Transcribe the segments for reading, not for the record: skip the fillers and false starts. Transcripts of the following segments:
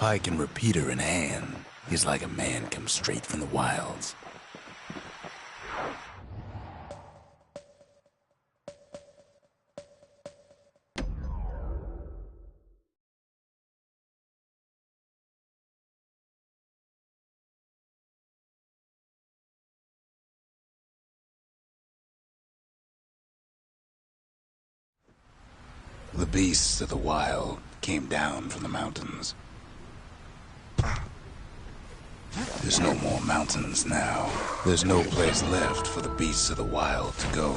pike and repeater in hand, he's like a man come straight from the wilds. The beasts of the wild came down from the mountains. There's no more mountains now. There's no place left for the beasts of the wild to go.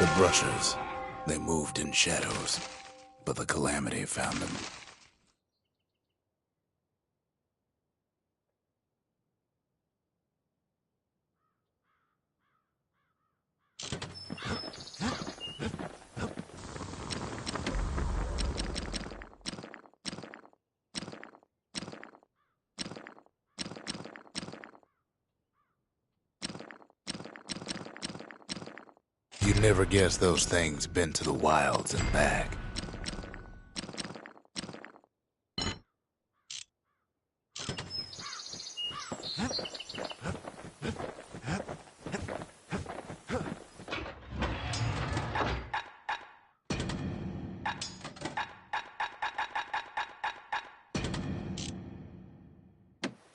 The brushers, they moved in shadows, but the calamity found them. You'd never guess those things been to the wilds and back.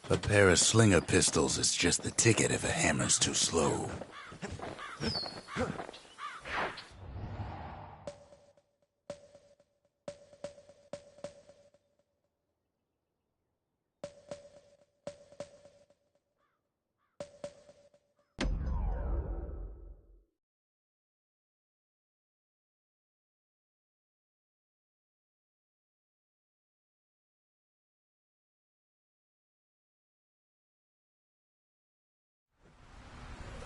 A pair of slinger pistols is just the ticket if a hammer's too slow.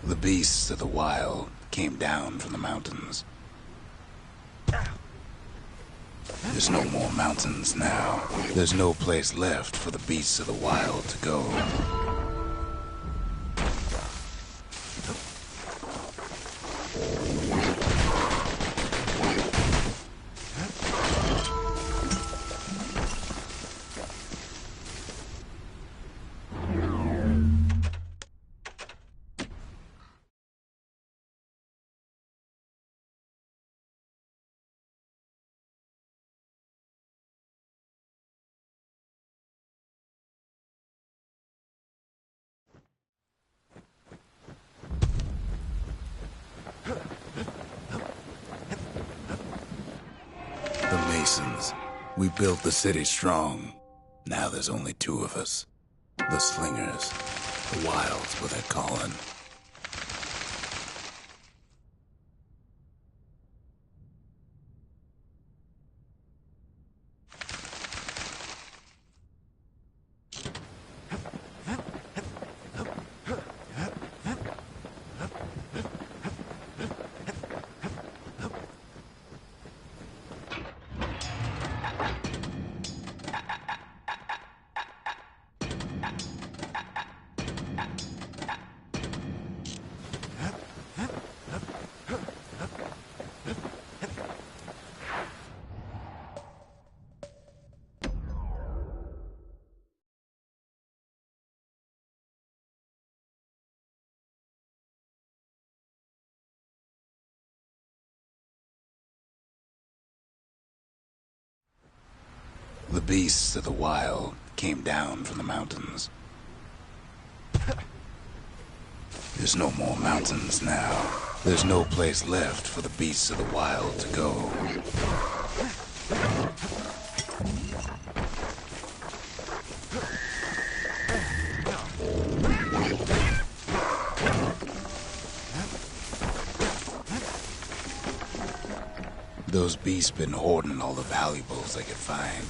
The beasts of the wild came down from the mountains. There's no more mountains now. There's no place left for the beasts of the wild to go. Masons. We built the city strong. Now there's only two of us. The slingers. The wilds were their calling. The beasts of the wild came down from the mountains. There's no more mountains now. There's no place left for the beasts of the wild to go. Those beasts been hoarding all the valuables they could find.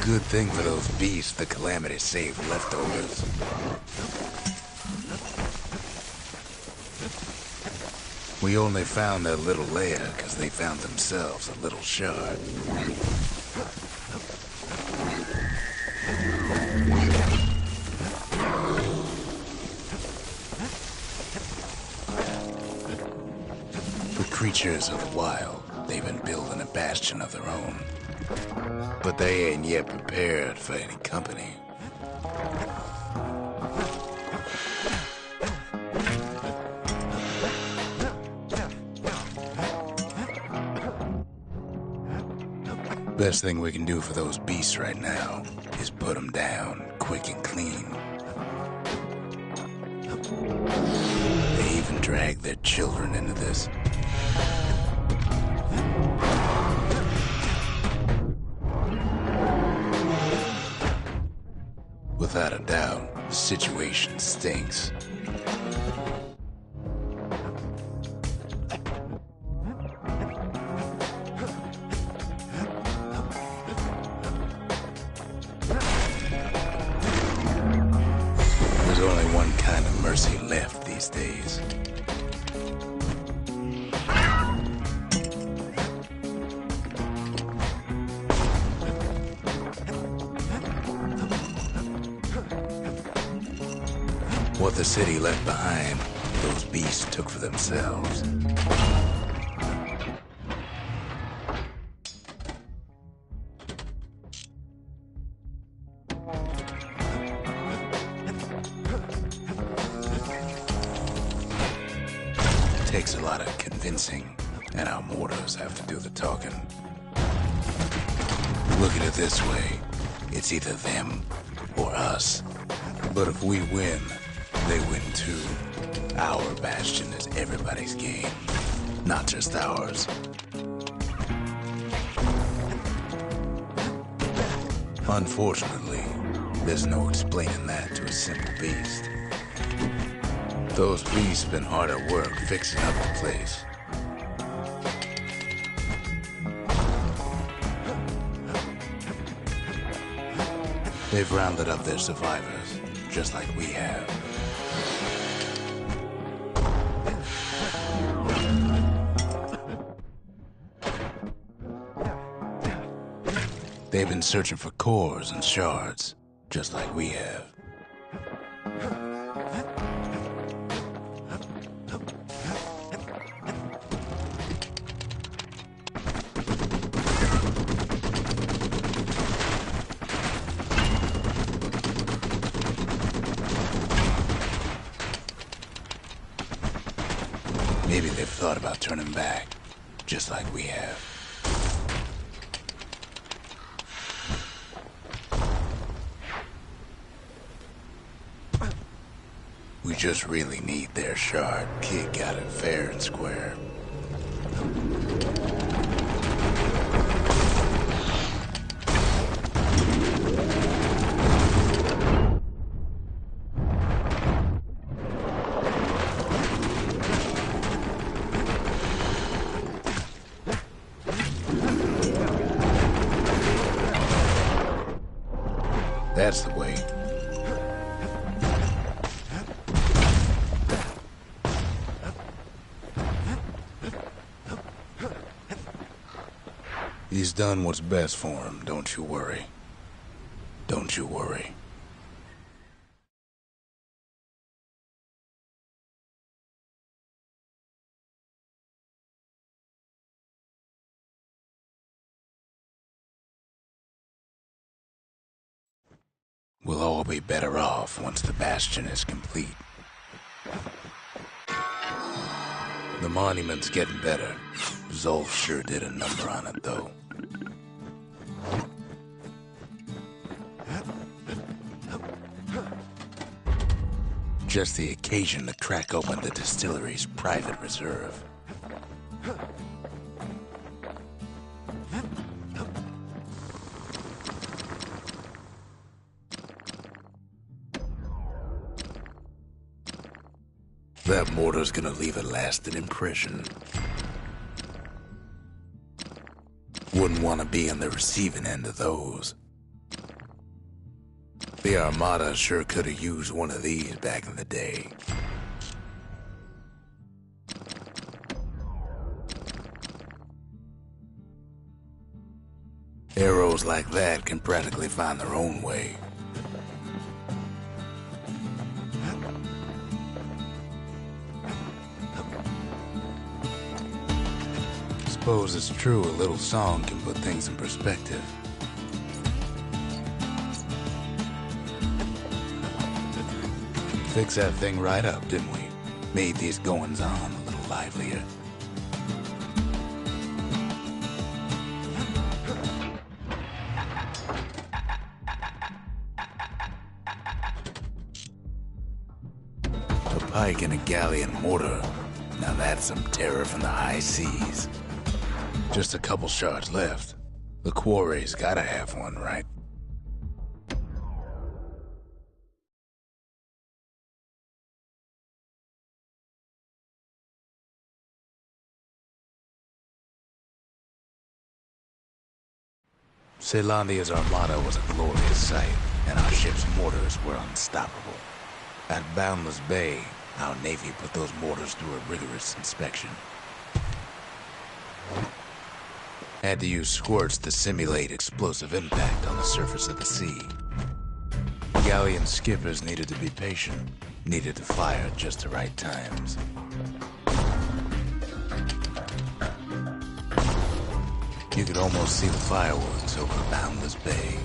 Good thing for those beasts the Calamity saved leftovers. We only found their little lair because they found themselves a little shard. The creatures of the wild, they've been building a bastion of their own. But they ain't yet prepared for any company. Best thing we can do for those beasts right now is put them down quick and clean. They even drag their children into this. Without a doubt, the situation stinks. There's only one kind of mercy left these days. What the city left behind, those beasts took for themselves. It takes a lot of convincing, and our mortars have to do the talking. Look at it this way, it's either them or us. But if we win, they win too. Our Bastion is everybody's game, not just ours. Unfortunately, there's no explaining that to a simple beast. Those beasts have been hard at work fixing up the place. They've rounded up their survivors, just like we have. They've been searching for cores and shards, just like we have. Maybe they've thought about turning back, just like we have. We just really need their shard. Kid got it fair and square. That's the way. He's done what's best for him, don't you worry. Don't you worry. We'll all be better off once the Bastion is complete. The monument's getting better. Zolf sure did a number on it, though. Just the occasion to crack open the distillery's private reserve. That mortar's gonna leave a lasting impression. Wouldn't want to be on the receiving end of those. The Armada sure could have used one of these back in the day. Arrows like that can practically find their own way. Suppose it's true a little song can put things in perspective. Fixed that thing right up, didn't we? Made these goings-on a little livelier. A pike and a galleon mortar. Now that's some terror from the high seas. Just a couple shards left. The quarry's gotta have one, right? Caelandia's armada was a glorious sight, and our ship's mortars were unstoppable. At Boundless Bay, our Navy put those mortars through a rigorous inspection. Had to use squirts to simulate explosive impact on the surface of the sea. Galleon skippers needed to be patient, needed to fire at just the right times. You could almost see the fireworks over Boundless Bay.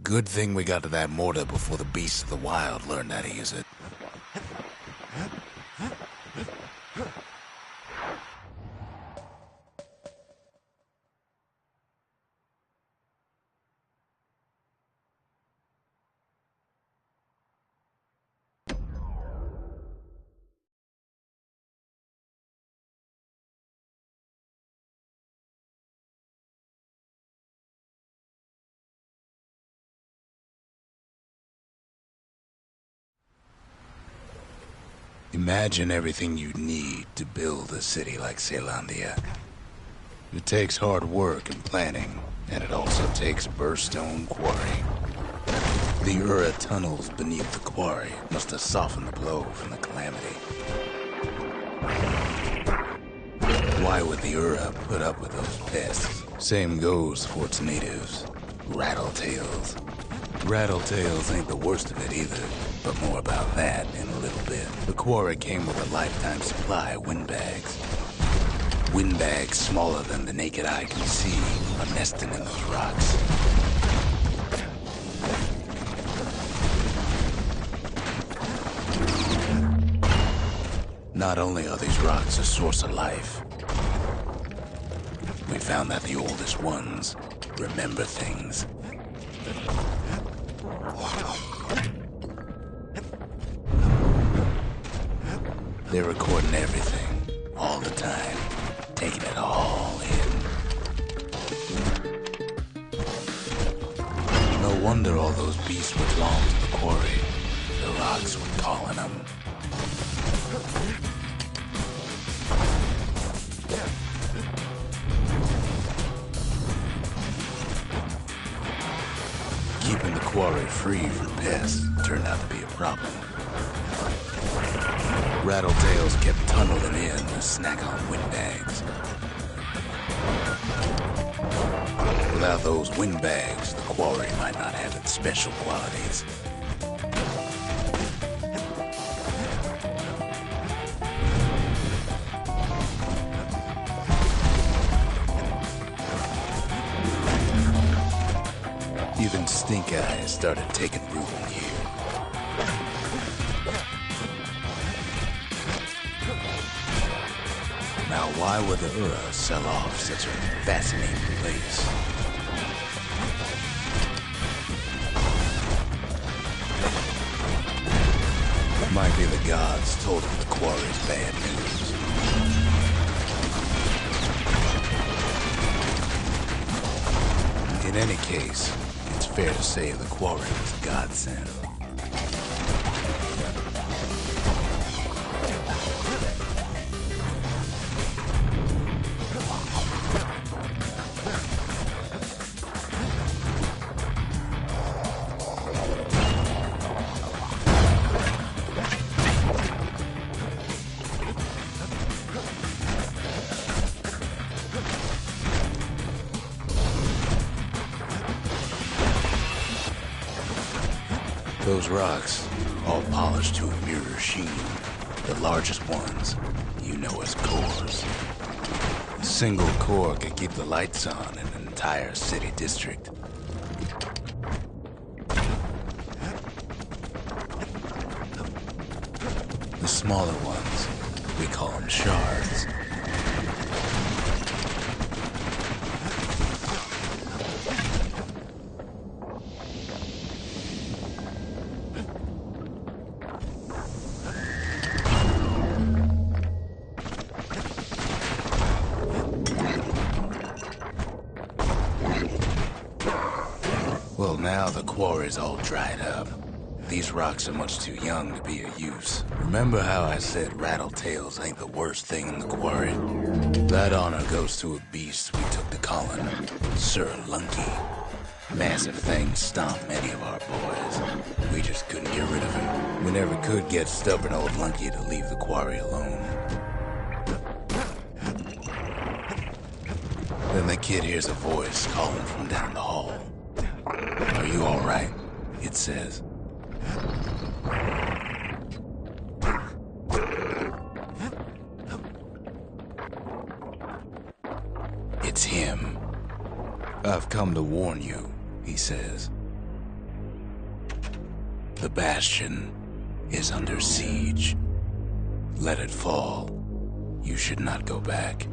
Good thing we got to that mortar before the beasts of the wild learned how to use it. Imagine everything you'd need to build a city like Caelandia. It takes hard work and planning, and it also takes Burstone Quarry. The Ura tunnels beneath the quarry must have softened the blow from the calamity. Why would the Ura put up with those pests? Same goes for its natives, Rattletails. Rattletails ain't the worst of it either, but more about that in a little bit. The quarry came with a lifetime supply of windbags. Windbags smaller than the naked eye can see are nesting in those rocks. Not only are these rocks a source of life, we found that the oldest ones remember things. They're recording everything, all the time, taking it all in. No wonder all those beasts were drawn to the quarry. The rocks were calling them. Keeping the quarry free from pests turned out to be a problem. Rattletails kept tunneling in to snack on windbags. Without those windbags, the quarry might not have its special qualities. Even stink eyes started taking root in here. Now, why would the Ura sell off such a fascinating place? Might be the gods told him the quarry's bad news. In any case, it's fair to say the quarry was a godsend. Those rocks, all polished to a mirror sheen. The largest ones, you know as cores. A single core could keep the lights on in an entire city district. The smaller ones, we call them shards. Well, now the quarry's all dried up. These rocks are much too young to be of use. Remember how I said rattletails ain't the worst thing in the quarry? That honor goes to a beast we took to calling Sir Lunky. Massive things stomped many of our boys. We just couldn't get rid of him. We never could get stubborn old Lunky to leave the quarry alone. Then the kid hears a voice calling from down the hall. "Are you all right?" it says. It's him. "I've come to warn you," he says. "The Bastion is under siege. Let it fall. You should not go back."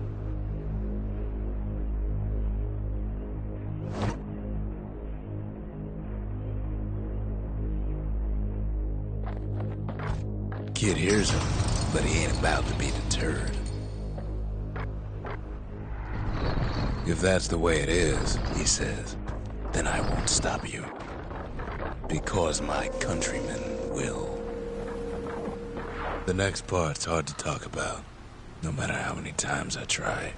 Kid hears him, but he ain't about to be deterred. "If that's the way it is," he says, "then I won't stop you. Because my countrymen will." The next part's hard to talk about, no matter how many times I try.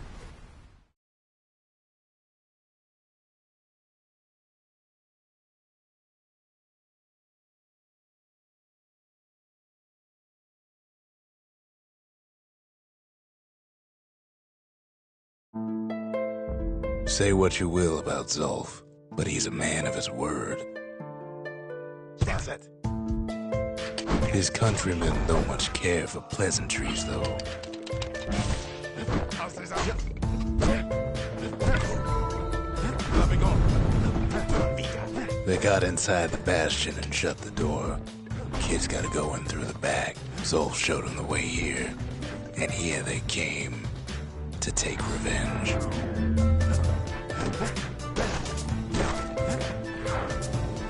Say what you will about Zulf, but he's a man of his word. That's it. His countrymen don't much care for pleasantries, though. They got inside the Bastion and shut the door. Kids gotta go in through the back. Zulf showed them the way here. And here they came to take revenge.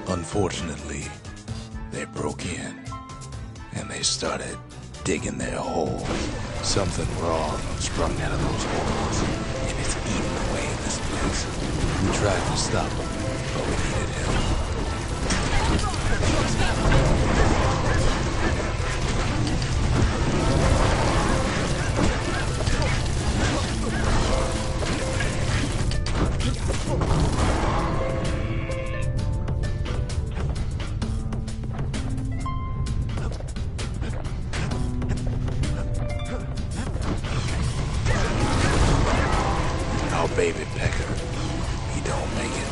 Unfortunately, they broke in, and they started digging their hole. Something wrong sprung out of those holes, and it's eating away at this place. We tried to stop him, but we needed him. Our baby pecker, he don't make it.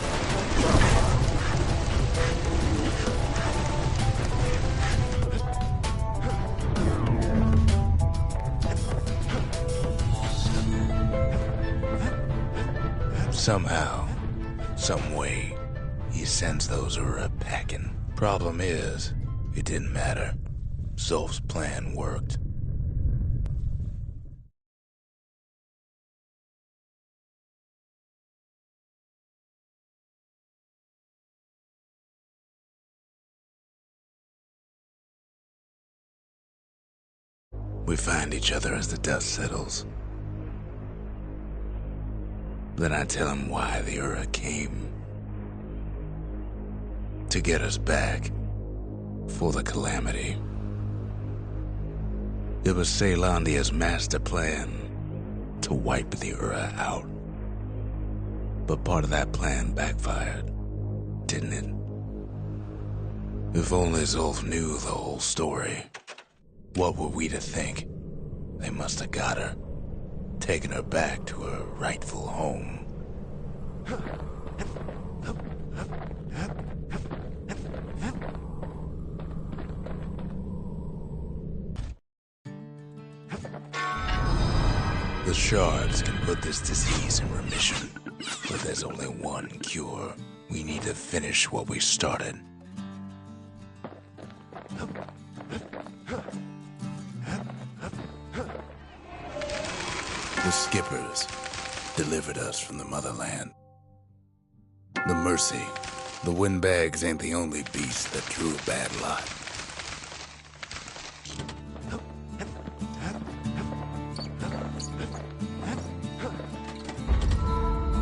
Somehow, some way, he sends those Ura packing. Problem is, it didn't matter. Zulf's plan worked. We find each other as the dust settles. Then I tell him why the Ura came. To get us back. For the Calamity. It was Caelondia's master plan to wipe the Ura out. But part of that plan backfired, didn't it? If only Zulf knew the whole story. What were we to think? They must have got her, taken her back to her rightful home. The shards can put this disease in remission, but there's only one cure. We need to finish what we started. The skippers delivered us from the motherland. The Mercy, the windbags ain't the only beast that drew a bad lot.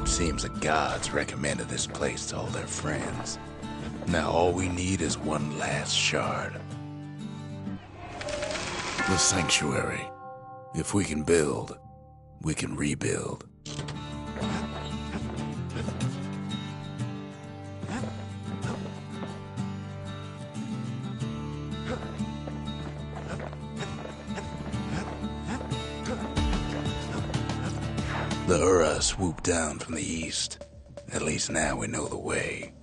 Seems the gods recommended this place to all their friends. Now all we need is one last shard. The sanctuary. If we can build, we can rebuild. The Ura swooped down from the east. At least now we know the way.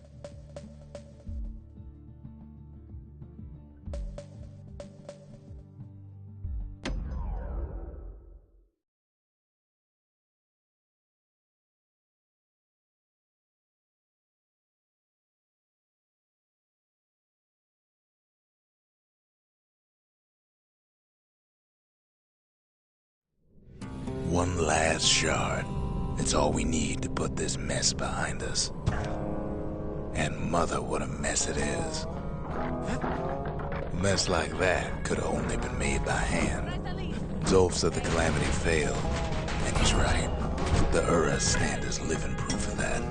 One last shard. It's all we need to put this mess behind us. And mother, what a mess it is. A mess like that could have only been made by hand. Zulf said the Calamity failed, and he's right. The Ura stand as living proof of that.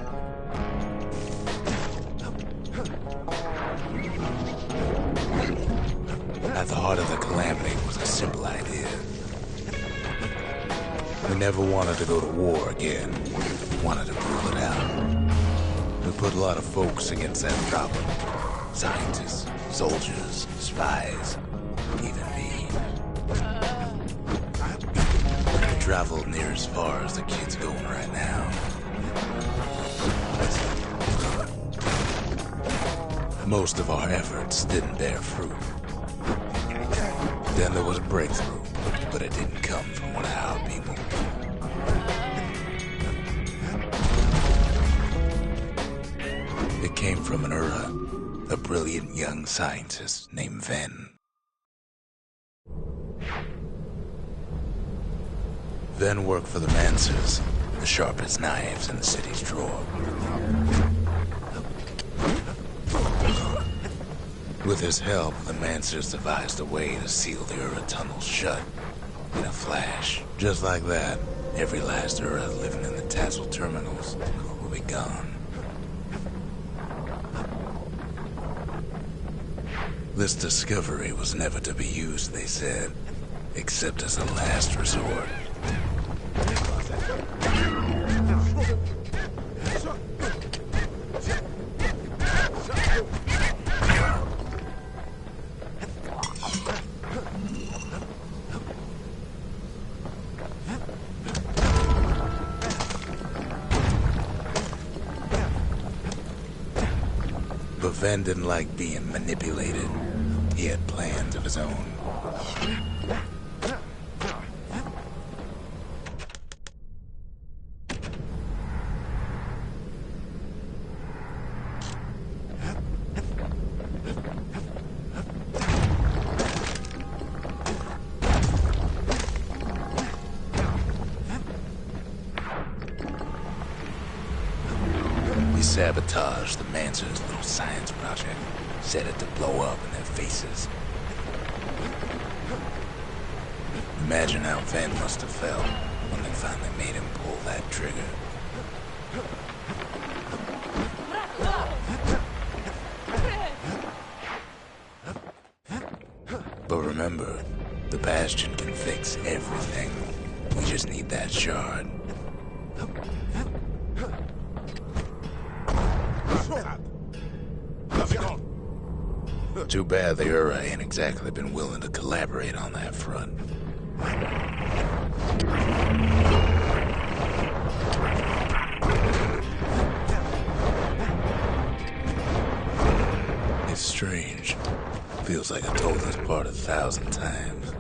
At the heart of the Calamity was a simple idea. We never wanted to go to war again. Wanted to rule it out. We put a lot of folks against that problem. Scientists, soldiers, spies, even me. We traveled near as far as the kid's going right now. Most of our efforts didn't bear fruit. Then there was a breakthrough, but it didn't come from one of our people. It came from an Ura, a brilliant young scientist named Ven. Ven worked for the Mancers, the sharpest knives in the city's drawer. With his help, the Mancers devised a way to seal the Ura tunnels shut in a flash. Just like that, every last Ura living in the Tassel terminals will be gone. This discovery was never to be used, they said, except as a last resort. But Ven didn't like being manipulated. He had plans of his own. He sabotaged the Mancer's little science project, set it to blow up in their faces. Imagine how Van must have felt when they finally made him pull that trigger. But remember, the Bastion can fix everything. We just need that shard. Too bad the Ura ain't exactly been willing to collaborate on that front. It's strange. Feels like I told this part 1,000 times.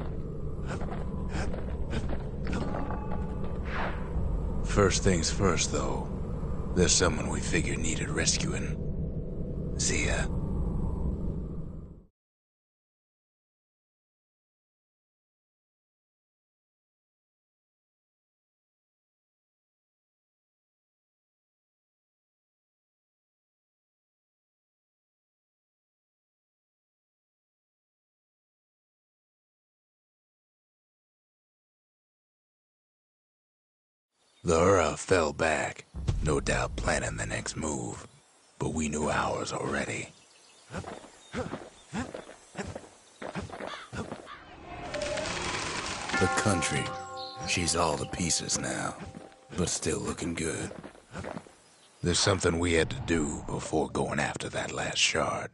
First things first, though. There's someone we figured needed rescuing. See ya. The Ura fell back, no doubt planning the next move, but we knew ours already. The country, she's all to pieces now, but still looking good. There's something we had to do before going after that last shard.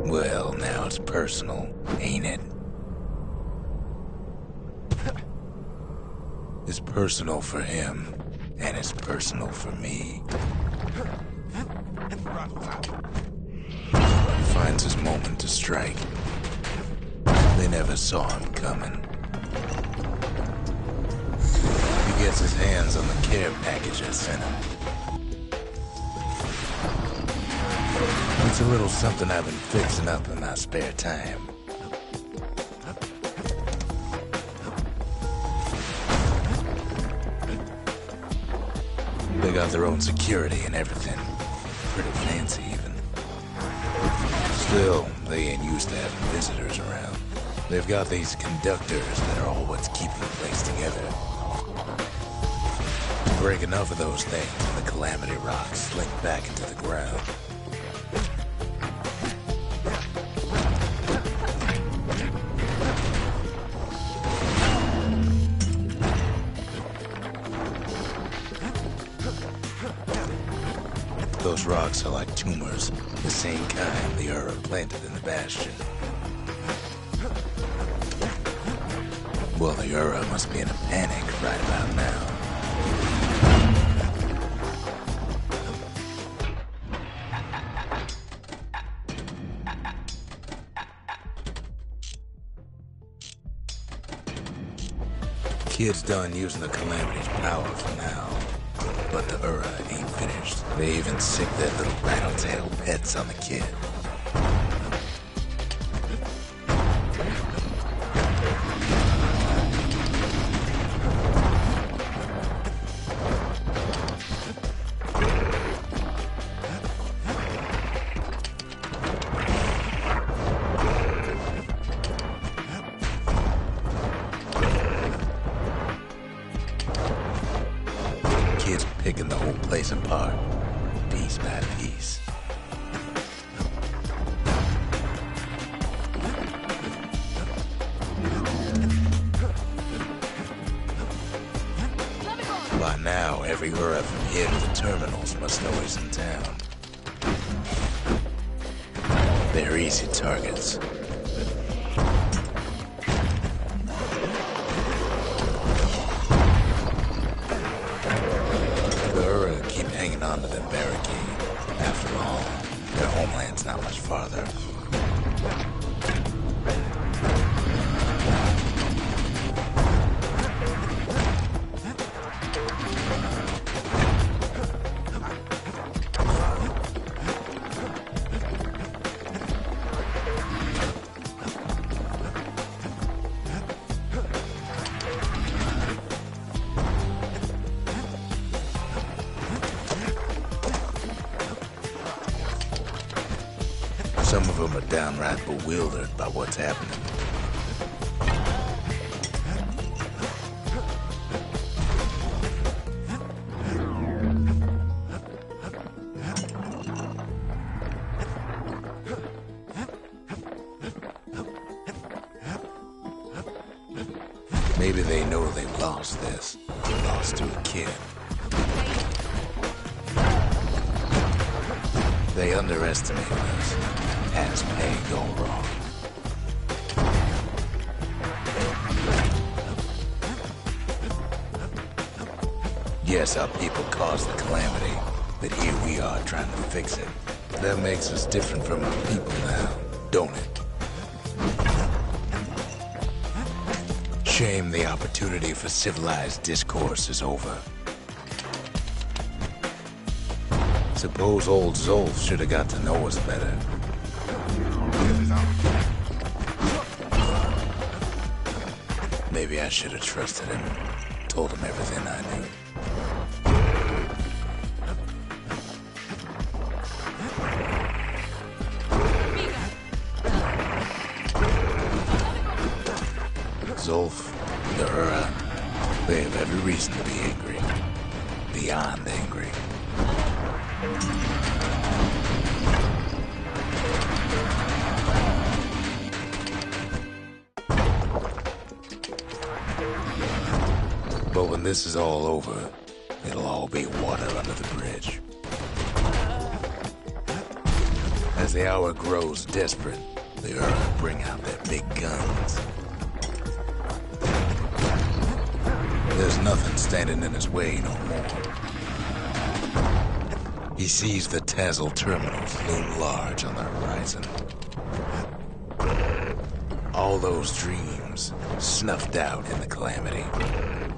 Well, now it's personal, ain't it? It's personal for him, and it's personal for me. He finds his moment to strike. They never saw him coming. He gets his hands on the care package I sent him. It's a little something I've been fixing up in my spare time. They got their own security and everything. Pretty fancy, even. Still, they ain't used to having visitors around. They've got these conductors that are all what's keeping the place together. Break enough of those things and the Calamity rocks slink back into the ground. Those rocks are like tumors, the same kind the Ura planted in the Bastion. Well, the Ura must be in a panic right about now. Kid's done using the Calamity's power for now. But the Ura ain't finished. They even sick their little rattletail pets on the kid. Kid's picking the whole place apart, piece by piece. By now, every Ura from here to the terminals must know he's in town. They're easy targets. Hanging on to the barricade. After all, their homeland's not much farther. Some of them are downright bewildered by what's happening. Maybe they know they've lost this. They lost to a kid. They underestimate us. Has May gone wrong? Yes, our people caused the calamity, but here we are trying to fix it. That makes us different from our people now, don't it? Shame the opportunity for civilized discourse is over. Suppose old Zolf should have got to know us better. Maybe I should have trusted him, told him everything I knew. Zolf, the Ura, they have every reason to be angry. Beyond angry. But when this is all over, it'll all be water under the bridge. As the hour grows desperate, the Ura bring out their big guns. There's nothing standing in his way no more. He sees the Tazzle terminals loom large on the horizon. All those dreams, snuffed out in the calamity,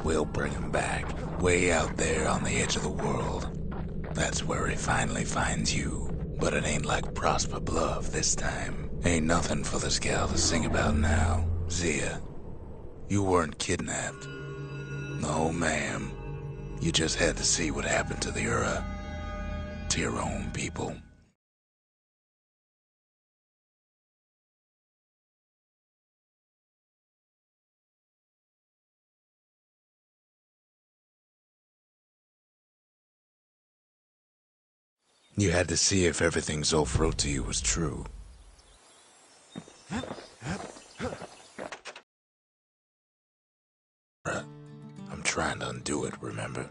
we'll bring him back, way out there on the edge of the world. That's where he finally finds you. But it ain't like Prosper Bluff this time. Ain't nothing for this gal to sing about now. Zia, you weren't kidnapped. No, ma'am. You just had to see what happened to the Ura. To your own people. You had to see if everything Zolf wrote to you was true. I'm trying to undo it, remember?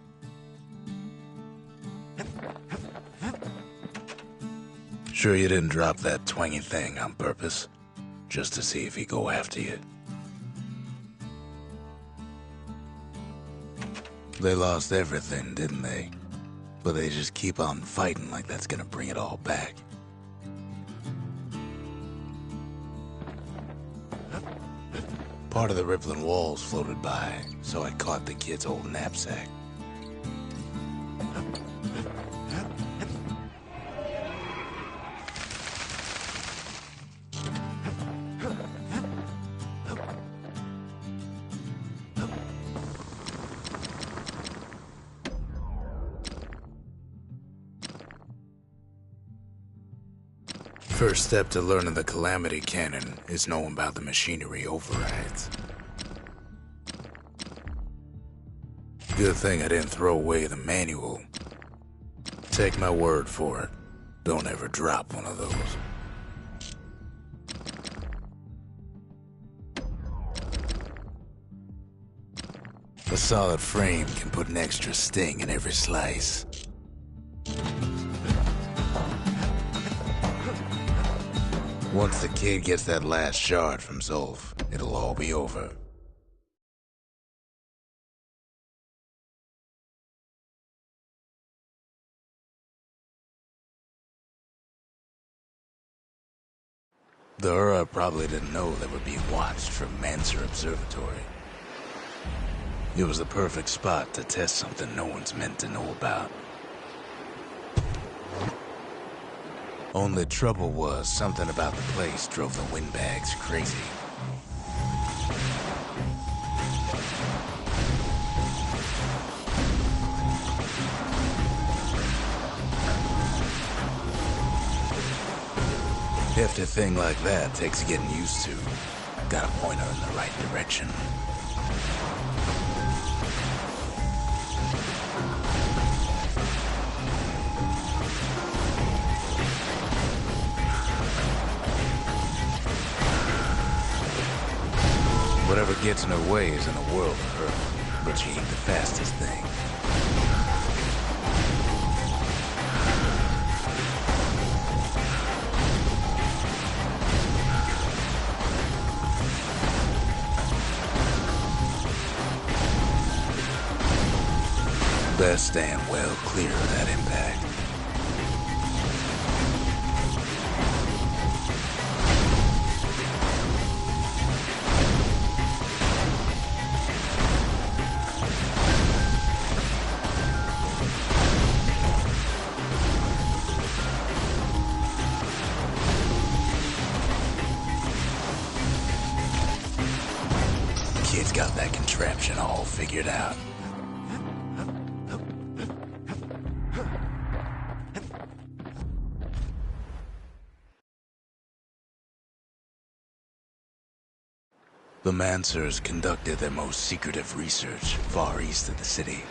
Sure you didn't drop that twangy thing on purpose? Just to see if he'd go after you? They lost everything, didn't they? But they just keep on fighting like that's gonna bring it all back. Part of the rippling walls floated by, so I caught the kid's old knapsack. First step to learning the Calamity Cannon is knowing about the machinery overrides. Good thing I didn't throw away the manual. Take my word for it. Don't ever drop one of those. A solid frame can put an extra sting in every slice. Once the kid gets that last shard from Zolf, it'll all be over. The Ura probably didn't know they were being watched from Manser Observatory. It was the perfect spot to test something no one's meant to know about. Only trouble was, something about the place drove the windbags crazy. Hefty thing like that takes getting used to. Gotta point her in the right direction. Whatever gets in her way is in a world of hurt, but she ain't the fastest thing. Best stand well clear of that impact. Kid's got that contraption all figured out. The Mansers conducted their most secretive research far east of the city.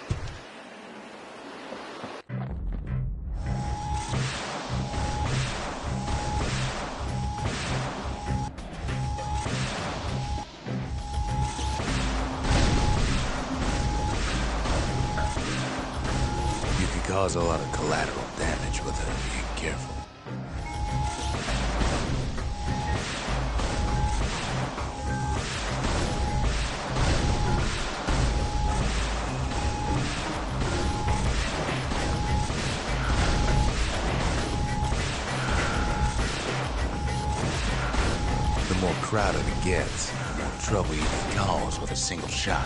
You could cause a lot of collateral damage without being careful. The more crowded it gets, the more trouble you can cause with a single shot.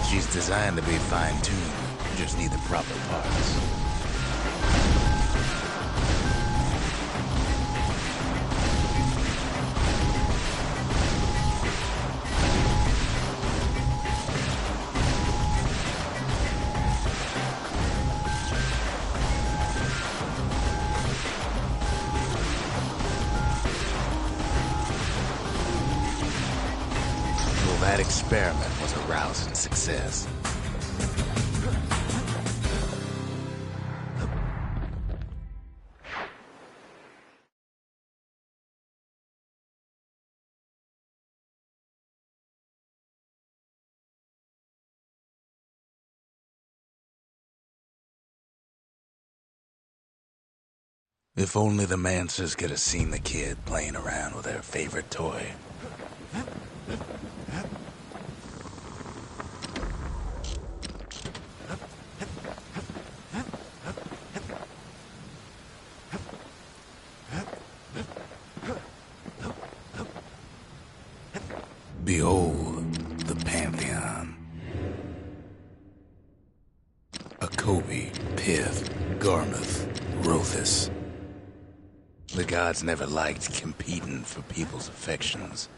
She's designed to be fine-tuned. You just need the proper parts. That experiment was a rousing success. If only the Mansers could have seen the kid playing around with their favorite toy. Behold the Pantheon. Akobi, Pith, Garmuth, Rothus. The gods never liked competing for people's affections.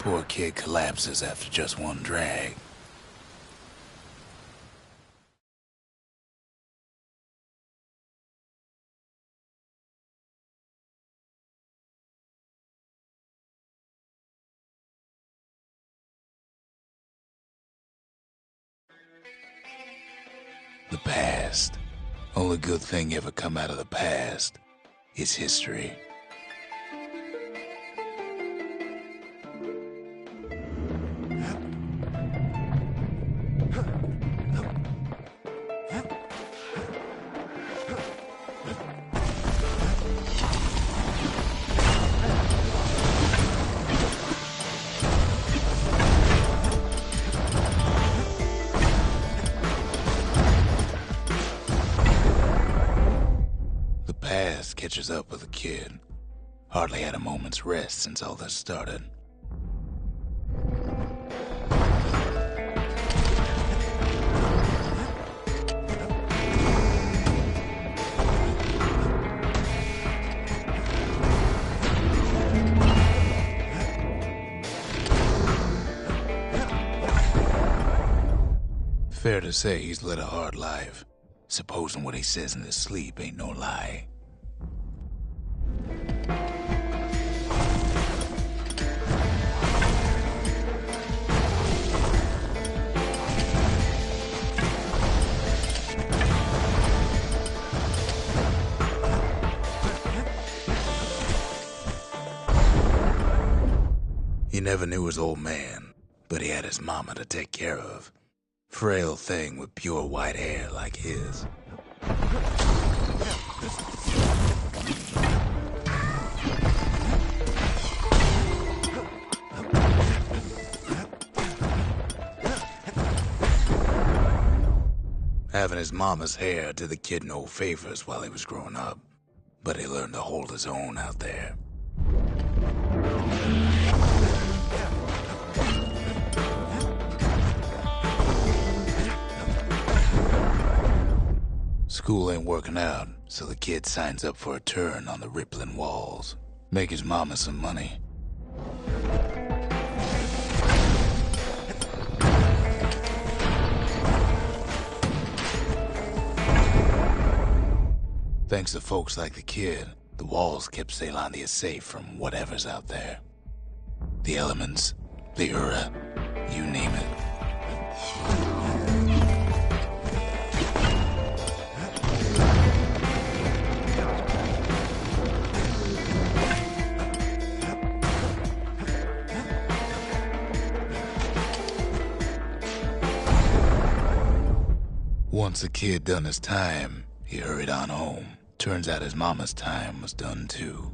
Poor kid collapses after just one drag. The past. Only good thing ever come out of the past is history. Catches up with the kid. Hardly had a moment's rest since all this started. Fair to say he's led a hard life, supposing what he says in his sleep ain't no lie. He never knew his old man, but he had his mama to take care of. Frail thing with pure white hair like his. Having his mama's hair did the kid no favors while he was growing up, but he learned to hold his own out there. School ain't working out, so the kid signs up for a turn on the rippling walls. Make his mama some money. Thanks to folks like the kid, the walls kept Ceylondia safe from whatever's out there. The elements, the Ura, you name it. Once the kid done his time, he hurried on home. Turns out his mama's time was done too.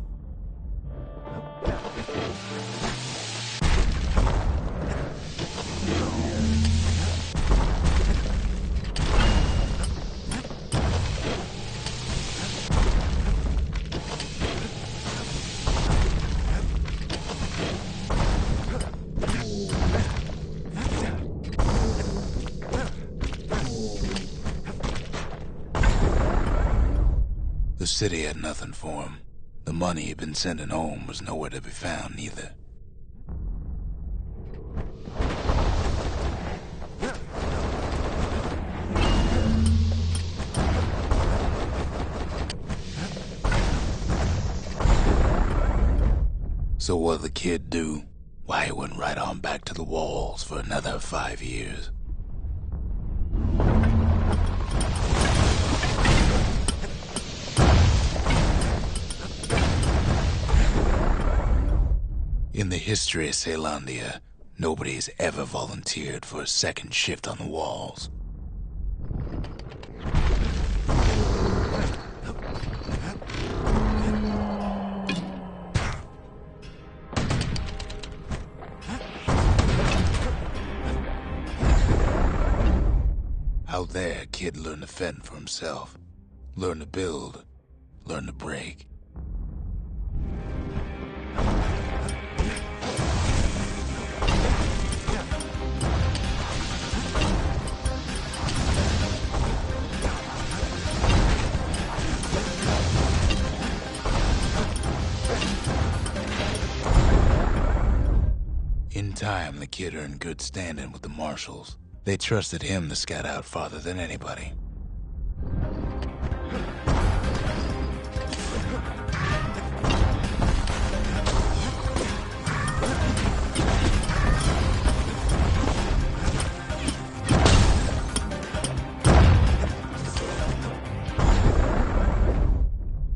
The city had nothing for him. The money he'd been sending home was nowhere to be found either. So what'd the kid do? Why, he went right on back to the walls for another 5 years. In the history of Ceylondia, nobody's ever volunteered for a second shift on the walls. Out there, kid learned to fend for himself, learn to build, learn to break. In time, the kid earned good standing with the marshals. They trusted him to scout out farther than anybody.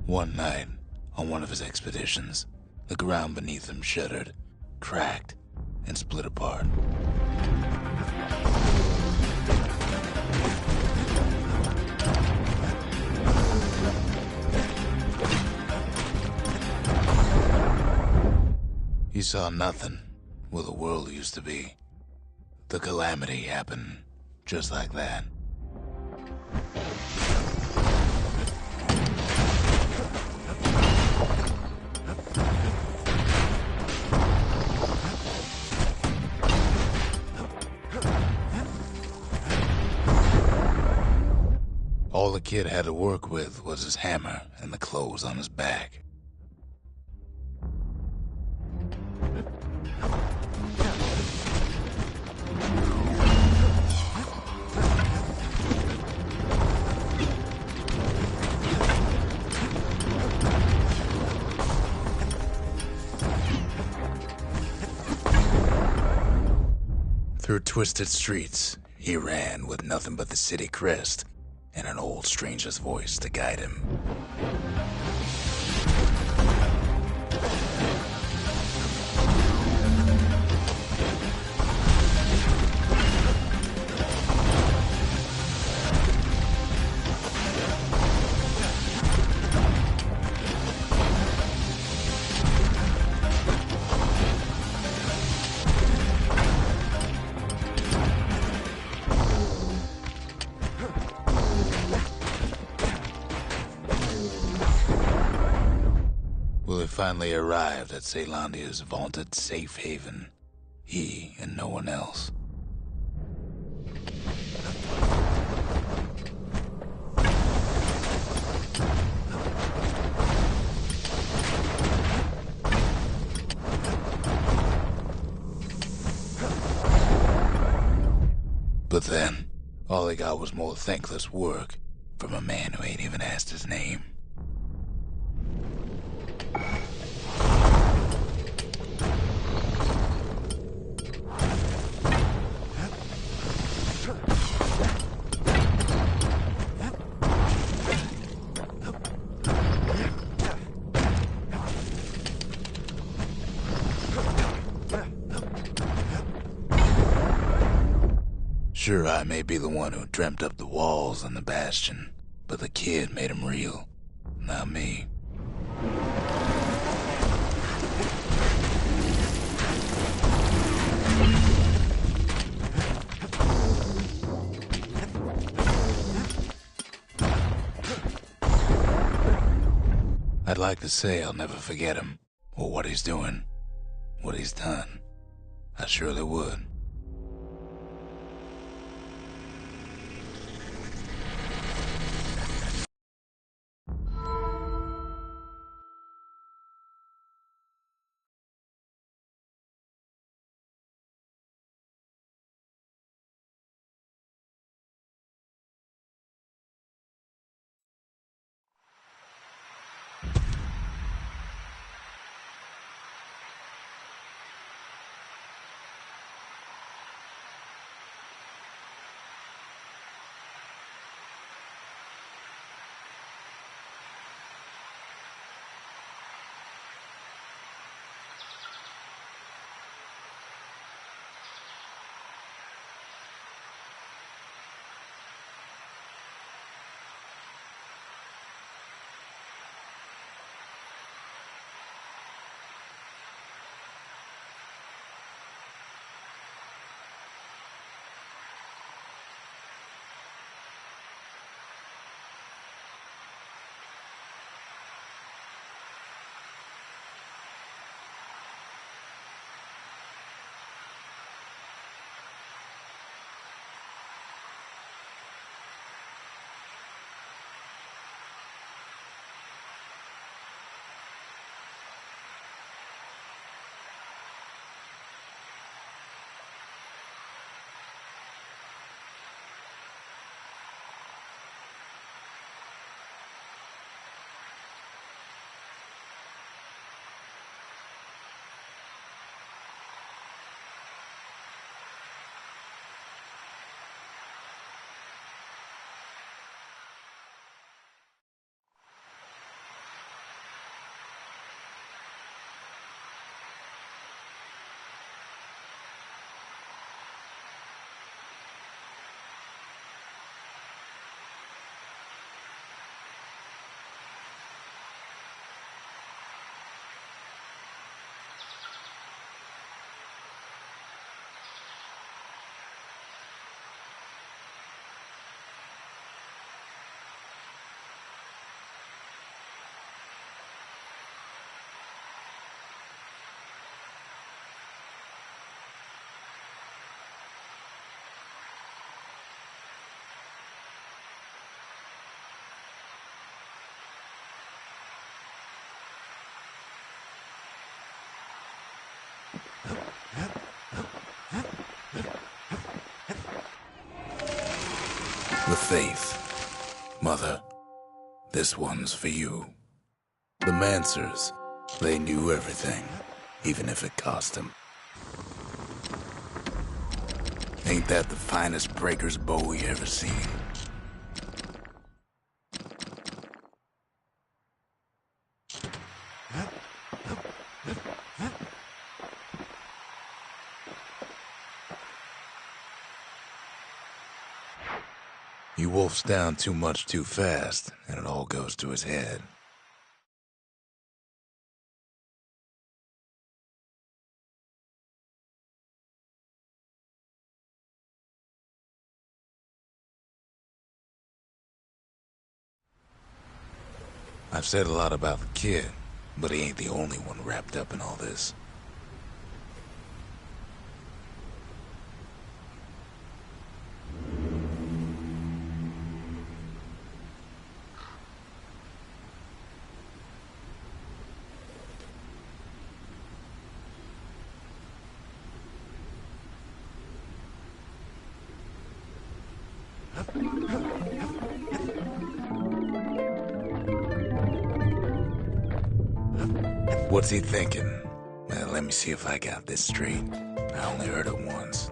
One night, on one of his expeditions, the ground beneath him shuddered, cracked, and split apart. He saw nothing where the world used to be. The calamity happened just like that. All the kid had to work with was his hammer and the clothes on his back. Through twisted streets, he ran with nothing but the city crest and an old stranger's voice to guide him. Willie finally arrived at Caelondia's vaunted safe haven. He and no one else. But then, all he got was more thankless work from a man who ain't even asked his name. Sure, I may be the one who dreamt up the walls and the Bastion, but the kid made them real, not me. I'd like to say I'll never forget him, or what he's doing, what he's done. I surely would. The faith. Mother, this one's for you. The Mancers, they knew everything, even if it cost them. Ain't that the finest breaker's bow you ever seen? He wolfs down too much too fast, and it all goes to his head. I've said a lot about the kid, but he ain't the only one wrapped up in all this. What's he thinking? Well, let me see if I got this straight. I only heard it once.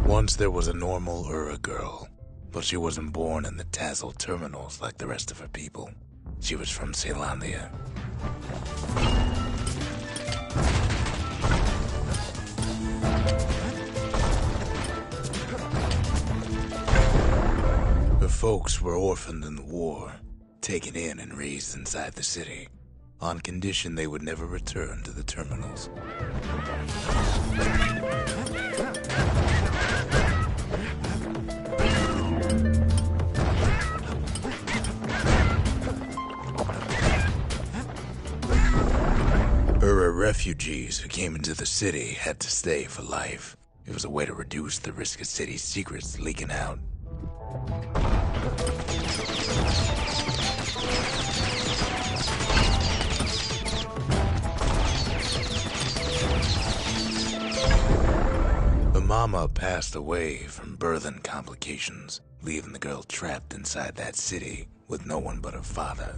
Once there was a normal Ura girl, but she wasn't born in the Tassel terminals like the rest of her people. She was from Celandia. Her folks were orphaned in the war, taken in and raised inside the city, on condition they would never return to the terminals. Refugees who came into the city had to stay for life. It was a way to reduce the risk of city secrets leaking out. The mama passed away from birthing complications, leaving the girl trapped inside that city with no one but her father.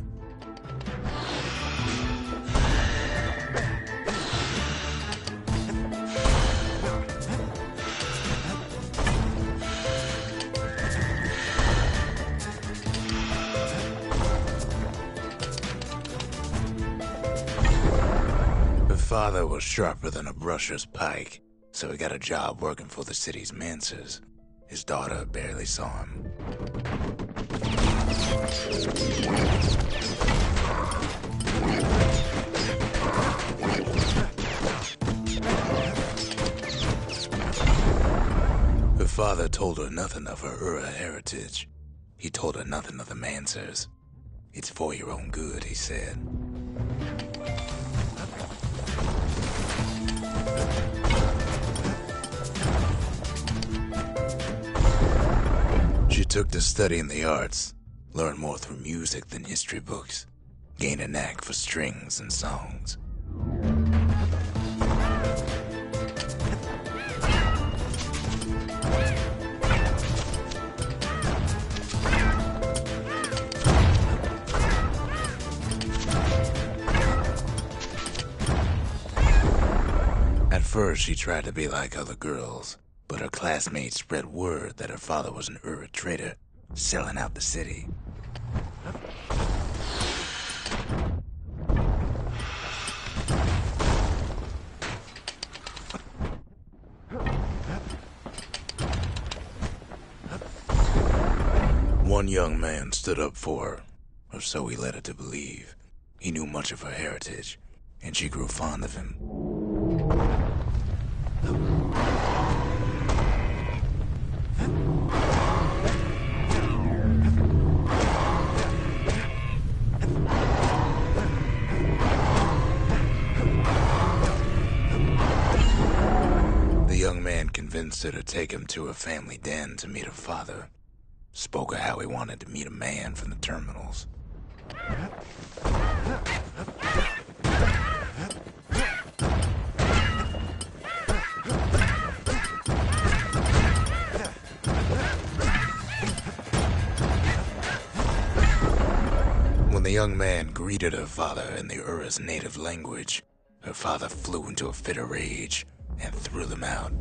Father was sharper than a brusher's pike, so he got a job working for the city's Mancers. His daughter barely saw him. Her father told her nothing of her Ura heritage. He told her nothing of the Mancers. It's for your own good, he said. She took to studying the arts, learned more through music than history books, gained a knack for strings and songs. At first, she tried to be like other girls, but her classmates spread word that her father was an Ura trader, selling out the city. One young man stood up for her, or so he led her to believe. He knew much of her heritage, and she grew fond of him. man convinced her to take him to her family den to meet her father. Spoke of how he wanted to meet a man from the terminals. When the young man greeted her father in the Ura's native language, her father flew into a fit of rage and threw them out.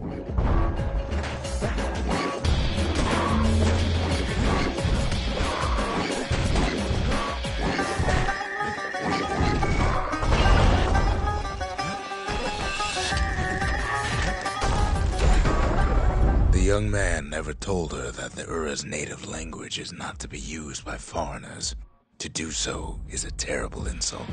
The young man never told her that the Ura's native language is not to be used by foreigners. To do so is a terrible insult.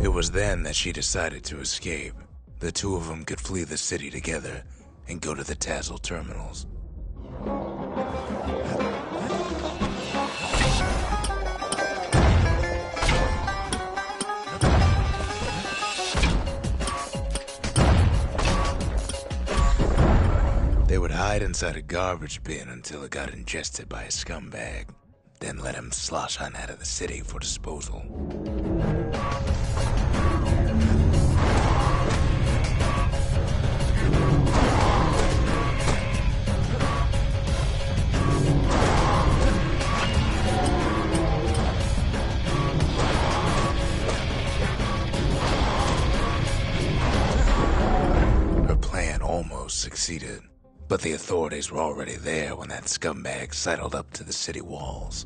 It was then that she decided to escape. The two of them could flee the city together and go to the Tassel terminals. They would hide inside a garbage bin until it got ingested by a scumbag, then let him slosh on out of the city for disposal. Her plan almost succeeded. But the authorities were already there when that scumbag sidled up to the city walls.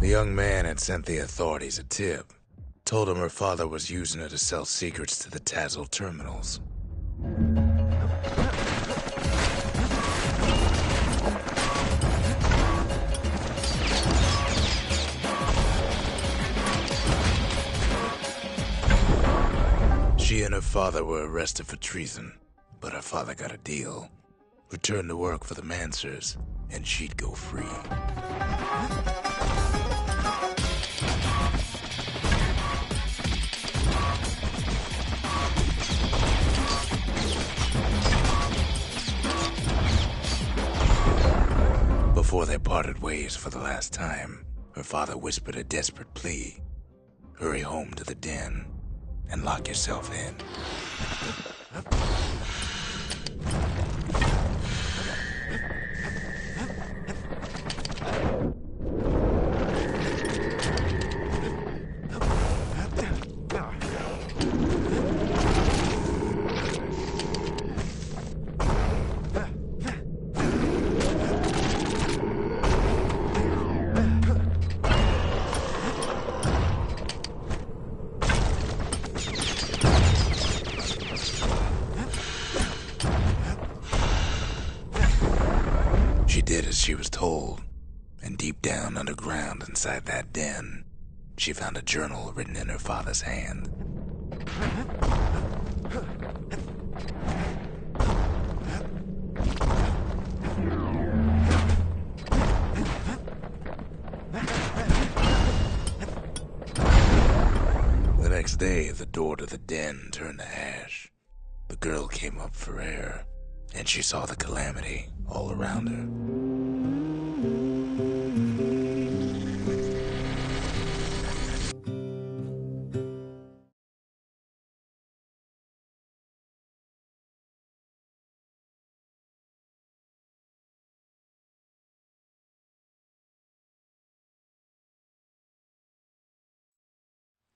The young man had sent the authorities a tip. Told him her father was using her to sell secrets to the Tassel terminals. She and her father were arrested for treason, but her father got a deal. Returned to work for the Mansers, and she'd go free. Before they parted ways for the last time, her father whispered a desperate plea. Hurry home to the den and lock yourself in. She did as she was told, and deep down underground inside that den, she found a journal written in her father's hand. The next day, the door to the den turned to ash. The girl came up for air, and she saw the calamity all around her.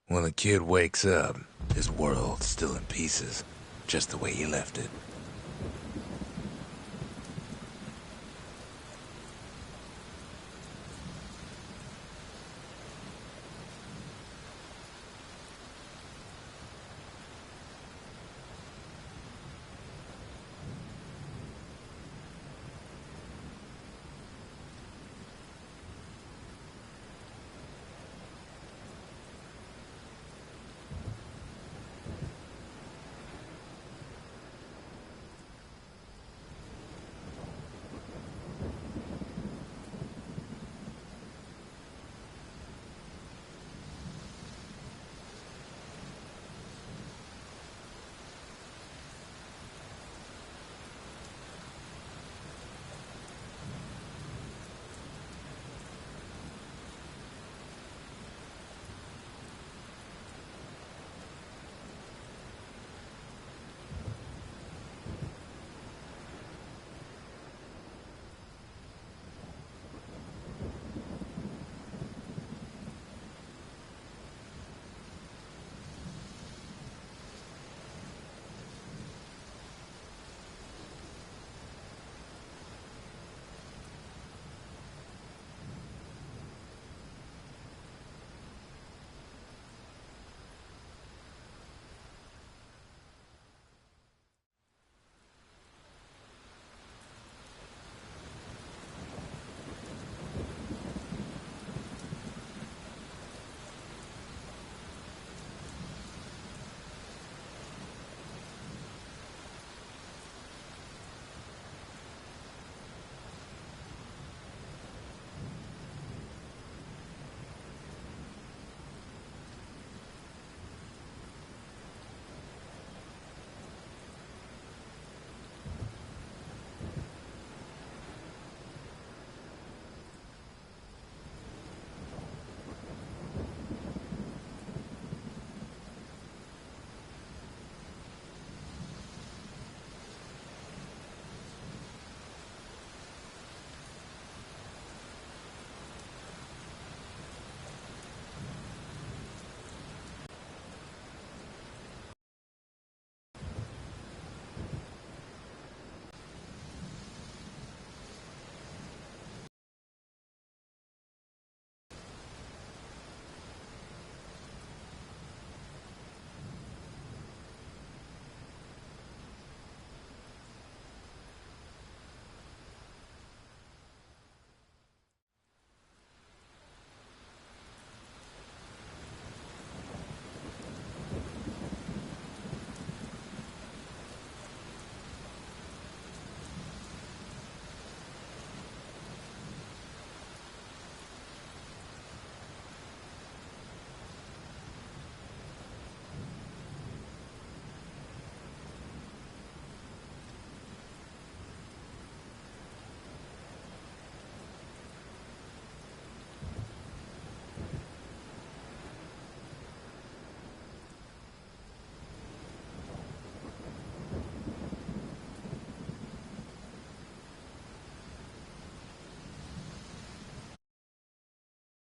When the kid wakes up, his world's still in pieces, just the way he left it.